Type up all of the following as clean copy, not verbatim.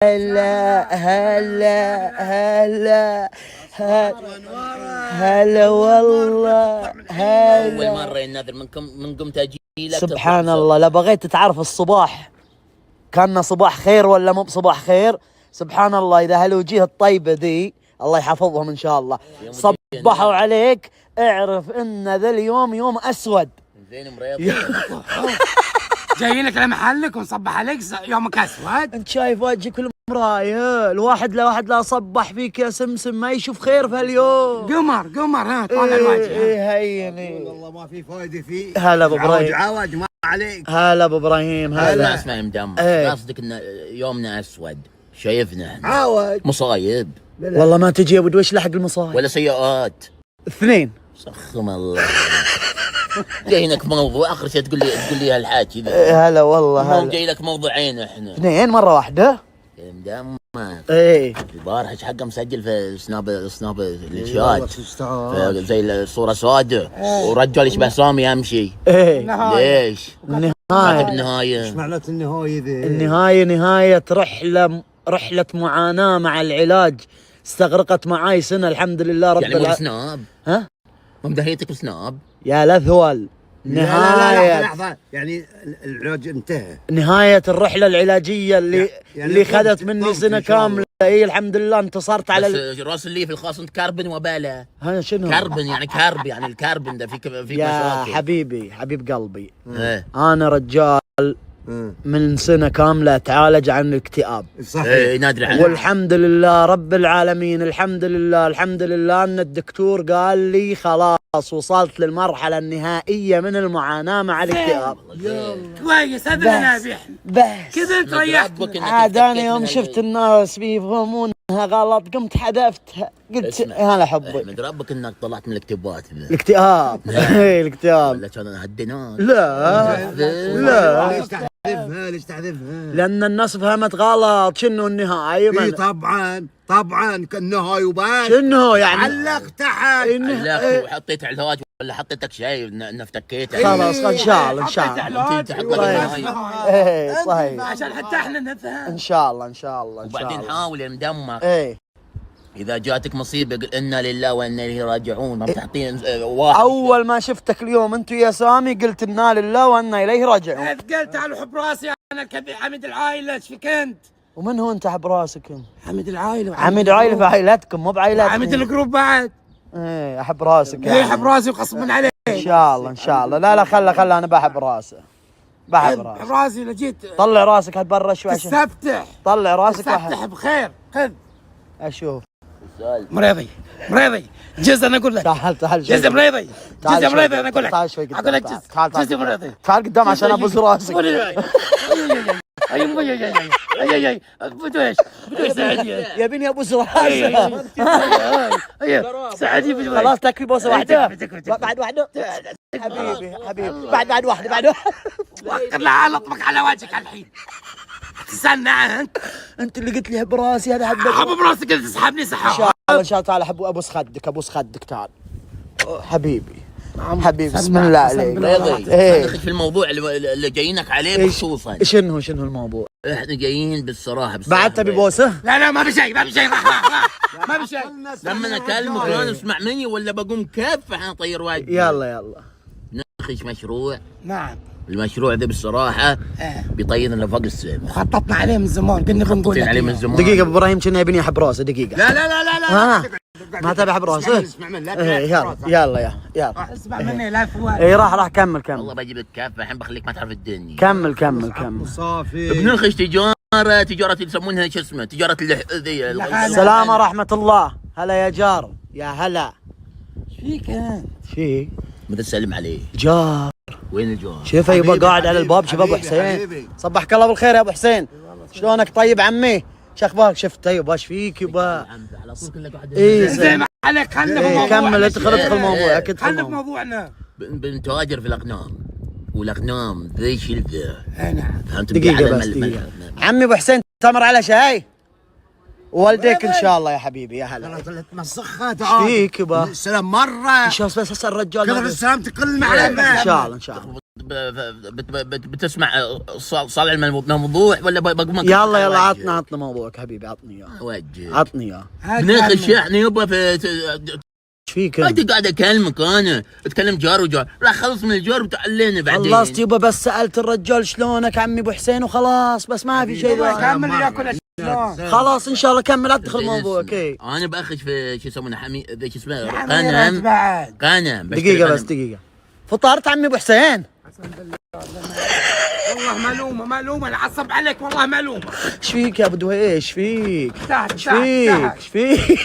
هلا هلا هلا هلا والله هلا. اول مره ينذر من قمت اجي لك. سبحان الله، لا بغيت تعرف الصباح كان صباح خير ولا مو بصباح خير. سبحان الله، اذا هالوجيه الطيبه ذي الله يحفظهم ان شاء الله صبحوا عليك، اعرف ان ذا اليوم يوم اسود. زين مريض. جايينك لمحلك ونصبح عليك يومك اسود. انت شايف وجهك المرايه، الواحد لا صبح فيك يا سمسم ما يشوف خير في هاليوم. قمر ها طالع الوجه. ايه هيني والله ما في فايده فيه. هلا ابو ابراهيم. عوج ما عليك. هلا ابو ابراهيم. هلا. اسمع يا مدام، ايه. قصدك ان يومنا اسود، شايفنا احنا عوج مصايب والله ما تجي يا ابو دويش لحق المصايب ولا سيئات؟ اثنين. سخم الله. جاي لك موضوع اخر شيء تقول لي هالحاكي ذا. هلا والله هلا. جاي لك موضوعين احنا اثنين مره واحده. يا مدام ايه البارحة ايش حقه مسجل في سناب الشات زي الصورة سوداء ورجال يشبه سامي يمشي. ايه ليش؟ النهايه. بالنهاية ايش معناته النهايه ذي؟ النهايه نهايه رحله معاناه مع العلاج، استغرقت معاي سنه الحمد لله رب يعني مو سناب؟ ها؟ مو مدهيتك بسناب؟ يا لثول. نهايه لحظه يعني العلاج انتهى. نهايه الرحله العلاجيه اللي يعني اللي خذت قمت مني إن سنه شاء الله. كامله. اي الحمد لله انتصرت على بس راس اللي في الخاص انت كربن وباله. ها شنو؟ كربن يعني كرب، يعني الكربن ده فيك يا مشاكل. حبيبي حبيب قلبي، ايه انا رجال من سنة كاملة اتعالج عن الاكتئاب. صحيح. ايه نادري عنه. والحمد لله رب العالمين، الحمد لله ان الدكتور قال لي خلاص وصلت للمرحلة النهائية من المعاناة مع الاكتئاب. كويس هذا اللي نبي احنا. بس كذا تريحت. عاد انا يوم شفت الناس بيفهمونها غلط قمت حذفتها، قلت هلا حبي. احمد ربك انك طلعت من الاكتئاب. الاكتئاب. ايه الاكتئاب. ولا كان هديناك؟ لا لا، ليش تحذفها؟ لان الناس فهمت غلط. شنو النهاية؟ اي طبعا كالنهايه وبس. شنو يعني؟ علق تحت. علقت وحطيت على الهواج ولا حطيتك شيء ان افتكيته؟ خلاص ان شاء الله ان شاء الله. انت تحط لك النهاية. ايه صحيح عشان حتى احنا نفهم. ان شاء الله ان شاء الله ان شاء وبعدين الله. حاول يا مدمر، ايه اذا جاتك مصيبه قل انا لله وانا اليه راجعون. ما بتحطين واحد. اول ما شفتك اليوم انت يا سامي قلت انا لله وانا اليه راجعون. قلت تعالوا حب راسي انا حمد العائله. ايش فيك انت؟ ومن هو انت حب راسك؟ حمد العائله عميد عائله في عائلتكم مو بعائلتكم. حمد الجروب بعد. ايه احب راسك ايه حب راسي وغصب عليه. ان شاء الله ان شاء الله. لا خله انا بحب راسه، بحب حب راسه. راسي لجيت طلع راسك برا شوي عشان تستفتح. طلع راسك تستفتح بخير. خذ اشوف. مريضي جز انا اقول لك. تعال جز مريضي. تعال جز شوي. مريضي انا اقول لك. تعال شوي قدام. اقول لك جز. تعال جز مريضي. تعال قدام عشان ابوس راسك. اي بدو ايش سعدي يا بني ابوس راسك. سعدي خلاص تكفي بوسه واحده. بعد واحده حبيبي بعد واحده. لا على اطبق على وجهك الحين. تستنى انت اللي قلت لي براسي هذا حبك. حب براسك انت تسحبني ان سحاب. شاء الله ان شاء الله. تعال ابوس خدك تعال حبيبي بسم الله عليك. رياضي ايه ندخل في الموضوع اللي جايينك عليه بخصوصا. شنو الموضوع؟ احنا جايين بالصراحه بعد تبي بوسه؟ لا ما بشيء راح ما بشيء. لما اكلمك انا اسمع مني ولا بقوم كف احنا نطير واجد. يلا نخش مشروع. نعم المشروع ذا بالصراحه بيطيرنا لفوق السما. خططنا عليه من زمان قلنا بنقول عليه من زمان. دقيقة ابو ابراهيم كنا يبيني احب راسه دقيقة. لا ما تبي احب راسه؟ اسمع من لا يلا اسمع مني لا فؤاد. اي راح كمل والله بجيب لك كف الحين بخليك ما تعرف الدنيا. كمل صافي. بنخش تجاره يسمونها شو اسمه تجاره ذي. السلام ورحمة الله. هلا يا جار. يا هلا. ايش فيك انت؟ في متى تسلم عليه؟ جار. وين الجار؟ شوف يبا قاعد على الباب. شوف ابو حسين. صبحك الله بالخير يا ابو حسين. شلونك طيب عمي؟ شو اخبارك؟ شفت يبا ايش فيك يبا؟ على طول كله قاعد. زي ما عليك خلنا إيه بموضوعنا. كمل ادخل موضوع. خلنا بموضوعنا. بنتاجر في الاغنام والاغنام ذي شيء ذا. نعم. فهمت؟ دقيقة بس دقيقة. عمي ابو حسين تمر على شاي؟ والديك ان شاء الله يا حبيبي. يا هلا. تمسخها ايش فيك يبا؟ السلام مرة. ان شاء الله بس هسه الرجال كثر السلام تقل معنا. ان شاء الله بتسمع صالح الموضوع ولا يلا عطنا موضوعك حبيبي، عطني اياه. وجه عطني اياه. بنخش احنا يبا في ايش فيك انت قاعد اكلمك انا اتكلم جار وجار، راح خلص من الجار وتعلينا بعدين. خلصت يبا، بس سالت الرجال شلونك عمي ابو حسين وخلاص، بس ما في شيء ثاني. كمل ياكل شلون. خلاص ان شاء الله كمل، ادخل موضوعك. اي انا باخش في شو يسمونه شو اسمه غنم بعد. غنم. دقيقه بس دقيقه. فطرت عمي ابو حسين؟ والله ملومه العصب عليك، والله ملومه. ايش فيك يا ابو دويش؟ ايش فيك؟ ايش فيك؟ ايش فيك؟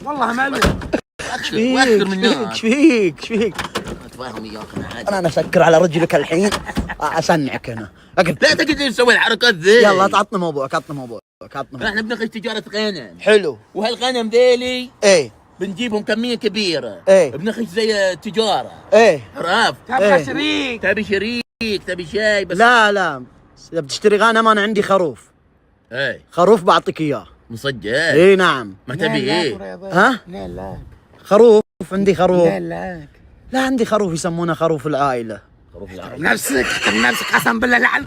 والله ملومه. واكثر من ايش فيك؟ ايش فيك؟ اتفاهم وياك انا عادي. انا اسكر على رجلك الحين، اسنعك هنا. لا تقدر تسوي الحركات ذي. يلا عطنا موضوعك. احنا بنخش تجاره غنم. حلو. وهالغنم ذيلي ايه بنجيبهم كميه كبيره. ايه بنخش زي تجاره. ايه عرفت؟ تبغى شريك. تبي شريك، تبي شاي بس. لا اذا بتشتري غنم انا عندي خروف. ايه خروف بعطيك اياه. مصدق؟ اي نعم. ما تبي ايه؟ ها؟ لا خروف، عندي خروف. لا لا عندي خروف يسمونه خروف العائله. خروف العرب. نفسك قسم بالله لعن.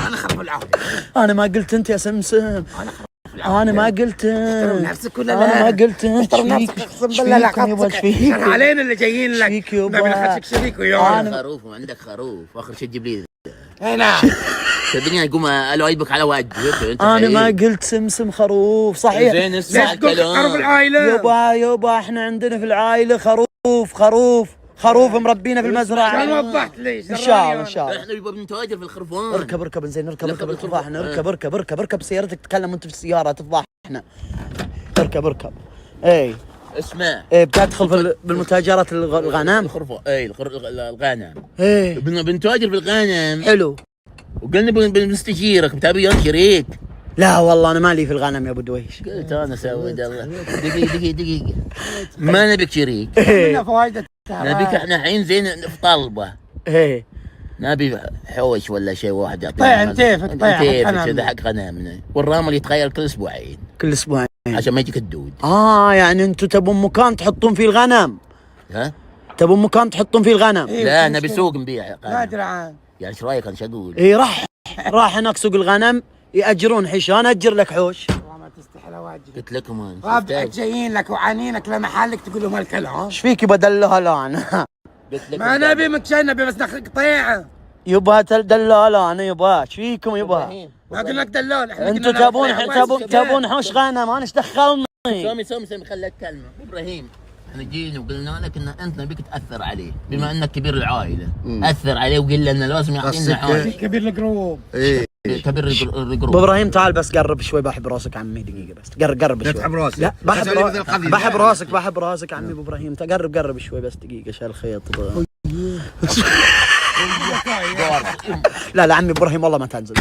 انا خروف العائله. انا ما قلت انت يا سمسم. انا ما قلت. نفسك ولا انا لا؟ ما قلت. احترم نفسك اقسم بالله لا ايش علينا اللي جايين لك. فيك يابا؟ نبي نخليك شريك ويانا. خروف وعندك خروف، واخر شيء تجيب لي هنا. تبيني اقوم الويبك على وجهك انت. انا ما قلت سمسم خروف صحيح. زين اسمع ليش تقول خروف الكلام. العائله؟ يابا احنا عندنا في العائله خروف مربينا في المزرعه. ما وضحت ليش. ان شاء الله. احنا يبغى بنتاجر في الخرفان. اركب زين، اركب تفضحنا. اركب سيارتك، تتكلم وانت في السياره تفضحنا. اركب. اي اسمع. بتدخل بالمتاجرات الغنم. الخرفان. الغنم. ايه بنتاجر في الغنم. حلو. وقلنا بنستشيرك، بتبي وياك شريك؟ لا والله انا مالي في الغنم يا ابو دويش. قلت انا سويت الله. دقيقة ما نبيك شريك. من فوائد نبيك احنا الحين زين في طلبة. ايه نبي حوش ولا شيء واحد يعطينا. طيع كذا حق غنمنا، والرامل يتغير كل اسبوعين كل اسبوعين عشان ما يجيك الدود. يعني انتم تبون مكان تحطون فيه الغنم؟ ها؟ تبون مكان تحطون فيه الغنم؟ لا نبي سوق نبيع. ما ادري عن. يعني ايش رايك انا ايش اقول؟ ايه راح هناك سوق الغنم يأجرون حيش، انا اجر لك حوش. والله ما تستحي لواجهك. قلت لكم انا رابعك جايين لك وعانينك لمحلك تقول لهم هالكلام. ايش فيك بدلها لا انا؟ قلت لكم ما نبي متشنبي بس ناخذ قطيعه. يبا دلال انا يبا. ايش فيكم يبا؟ ما قلنا لك دلال. انتم تبون حوش غنم، انا ايش دخلني؟ سامي خليك كلمه. ابراهيم احنا جينا وقلنا لك ان انت نبيك تاثر عليه بما انك كبير العائله. اثر عليه وقل لنا لازم يعطينا حاجه. كبير الجروب. كبير الجروب. ابو ابراهيم تعال بس قرب شوي، بحب راسك عمي. دقيقه بس قرب شوي. تحب راسي؟ لا بحب راسك عمي ابو ابراهيم. قرب شوي بس دقيقه. شال الخيط. لا عمي ابراهيم والله ما تنزل.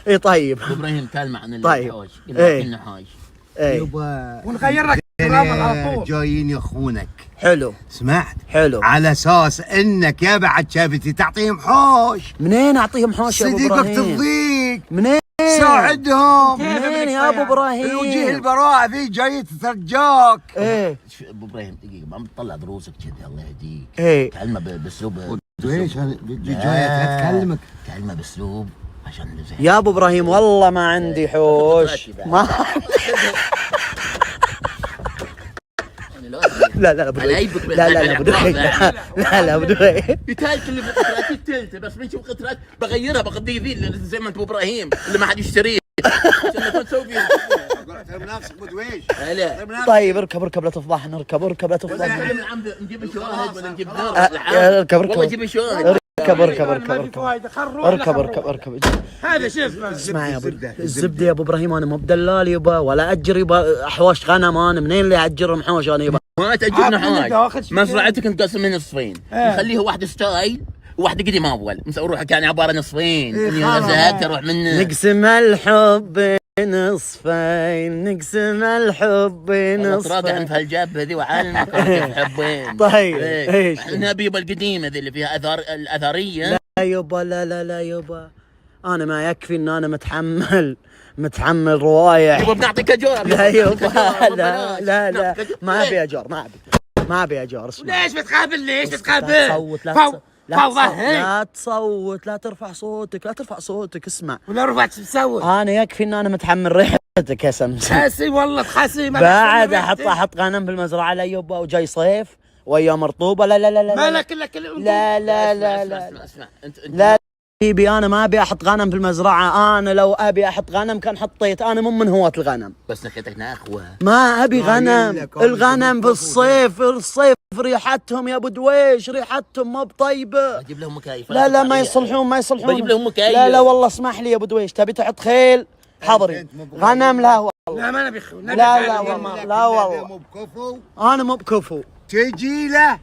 اي طيب ابو ابراهيم كلمه عن طيب. الحوش. قلنا حاج. اي ونغير لك الرابط على طول. جايين يخونك. حلو سمعت؟ حلو. على اساس انك يا بعد شافتي تعطيهم حوش. منين اعطيهم حوش يا ابو صديقك ابراهيم؟ تضيق. منين؟ ساعدهم. منين يا ابو ابراهيم؟ الوجيه البراءة ذي جاي تترجاك. ايه ابو ابراهيم دقيقه ما بتطلع دروسك كذا الله يهديك. ايه كلمه باسلوب. ليش جاية تكلمك؟ كلمه باسلوب عشان يا ابو ابراهيم والله ما عندي حوش. ما لا ابو دويش. لا ابو دويش. لا ابو دويش. يتهيأ كل القطرات التلته بس بنشوف قطرات بغيرها بقضي ذي زي ما انت ابو ابراهيم اللي ما حد يشتريه. عشان ما تسوي فيه. احترم نفسك بدويش. لا طيب اركب لا تفضحنا. اركب لا تفضحنا. نجيب شواهد ولا نجيب نار. اركب والله نجيب شواهد. اركب. هذا شوف اسمع يا ابو الزبده يا ابو ابراهيم، انا مو بدلال يبا ولا اجر يبا حوش غنم. انا منين اللي اجرهم حوش انا يبا؟ ما تأجرنا حوش. مزرعتك نقسمها نصفين. نخليها واحده ستايل وواحده قديم اول. روحك يعني عباره نصفين. اني زهقت اروح منه. نقسم الحب نصفين. نقسم الحب نصفين. في هالجبهه ذي وعلمك كيف حبين. طيب ايش نبي القديمه ذي اللي فيها الاثريه. لا يبا لا يبا، انا ما يكفي ان انا متحمل روايح. يبا بنعطيك اجار. لا يبا لا ما ابي اجار. ما ابي اجار. ليش بتقابل؟ لا لا تصوت، لا ترفع صوتك، لا ترفع صوتك. اسمع، ولا رفعت شو بسوي؟ انا يكفي ان انا متحمل ريحتك يا سمسم. حاسي والله تحاسي. بعد احط غنم بالمزرعه ليوبا وجاي صيف وايام رطوبه. لا لا لا لا مالك الا كل لا لا لا لا اسمع انت لا حبيبي، انا ما ابي احط غنم في المزرعه. انا لو ابي احط غنم كان حطيت. انا مو من هواة الغنم، بس نكتك ناخوه. ما ابي ما غنم. يلك، الغنم في الصيف ريحتهم يا ابو دويش، ريحتهم ما بطيبه. اجيب لهم مكايف. لا لا ما يصلحون ما يصلحون. بجيب لهم مكايف. لا لا والله اسمح لي يا ابو دويش، تبي تحط خيل حضري. غنم لا والله. لا ما نبي لا لا والله لا والله مو بكفو انا مو بكفو. تجي له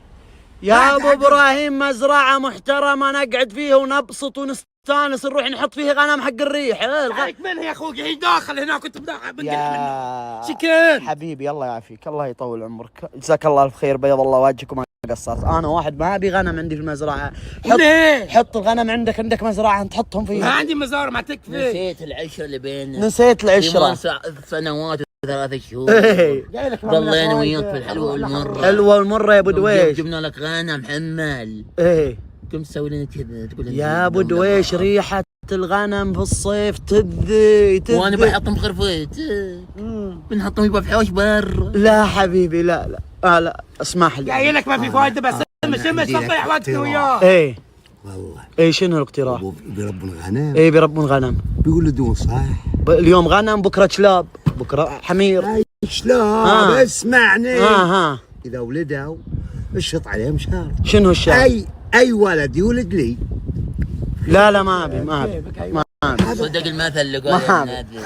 يا ابو ابراهيم مزرعه محترمه نقعد فيها ونبسط ونستانس، نروح نحط فيها غنم حق الريح. عليك منها يا اخوك، هي داخل هنا كنت بداخل يا شكرا حبيبي الله يعافيك، الله يطول عمرك، جزاك الله الف خير، بيض الله وجهك وما قصرت. انا واحد ما ابي غنم عندي في المزرعه. ليه؟ حط الغنم عندك مزرعه تحطهم ما فيها. عندي مزار ما تكفي. نسيت العشره اللي بيننا. نسيت العشره. 8 سنوات و3 شهور. إيه. ضلينا وياك في الحلوه والمره. حلوه المره يا ابو دويش. جبنا لك غنم حمل. ايه كم تسوي لنا كذا تقول لنا يا ابو دويش، ريحه الغنم في الصيف تذي وانا بحطهم بغرفة. بنحطهم يبقى في حوش بر. لا حبيبي لا لا لا اسمح لي. جاي لك ما في فايده بس مش تضيع وقتك وياه. ايه والله ايه شنو الاقتراح؟ ابو بربون غنم ايه بيربون غنم. بيولدون صح؟ اليوم غنم بكره كلاب بكره حمير. شلون؟ اسمعني ها اذا ولدوا اشط عليهم شهر. شنو الشيء؟ اي ولد يولد لي لا لا ما ابي ما ابي. صدق المثل اللي ما قال أبي. النادي.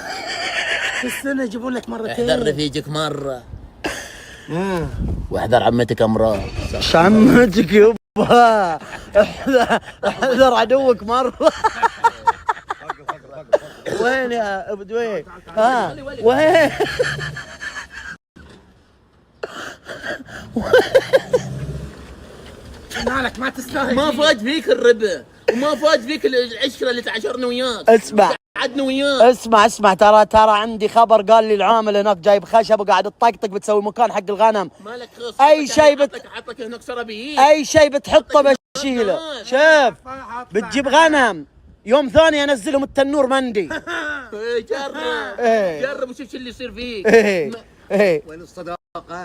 في السنه يجيبون لك احذر مرتين. رفيجك مرة واحذر عمتك امراض. شمتك يبا. احذر عدوك مره. وين يا ابو دويش؟ ها وين؟ مالك ما تستاهل. ما فاج فيك الربا وما فاج فيك العشرة اللي تعاشرنا وياك. اسمع قعدنا وياك. اسمع ترى عندي خبر، قال لي العامل هناك جايب خشب وقاعد تطقطق بتسوي مكان حق الغنم. مالك خص. أي شيء حطك هناك سرابيين. اي شيء بتحطه بشيله. شوف بتجيب غنم يوم ثاني انزلهم التنور مندي. جرب إيه. جرب وشوف شو اللي يصير فيك. ايه وين الصداقه؟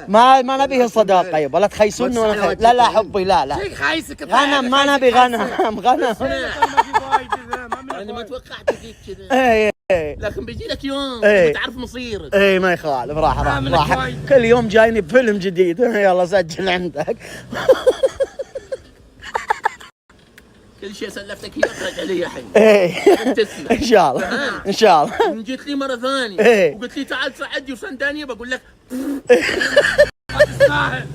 ما نبيه صداقه يبا، لا تخيسون ولا لا لا حبي لا لا شيء خايسك غنم ما نبي غنم غنم. انا ما توقعت فيك كذا. ايه لكن بيجي لك يوم إيه. بتعرف مصيرك. ايه ما يخالف، راح عاملك راح وايد. كل يوم جايني بفيلم جديد. يلا سجل عندك. كل شيء سلفتك اياه رجع لي الحين. ايه تسمع. ان شاء الله ان شاء الله. إن جيت لي مره ثانيه إيه. وقلت لي تعال ساعدني وسندانيه بقول لك تستاهل.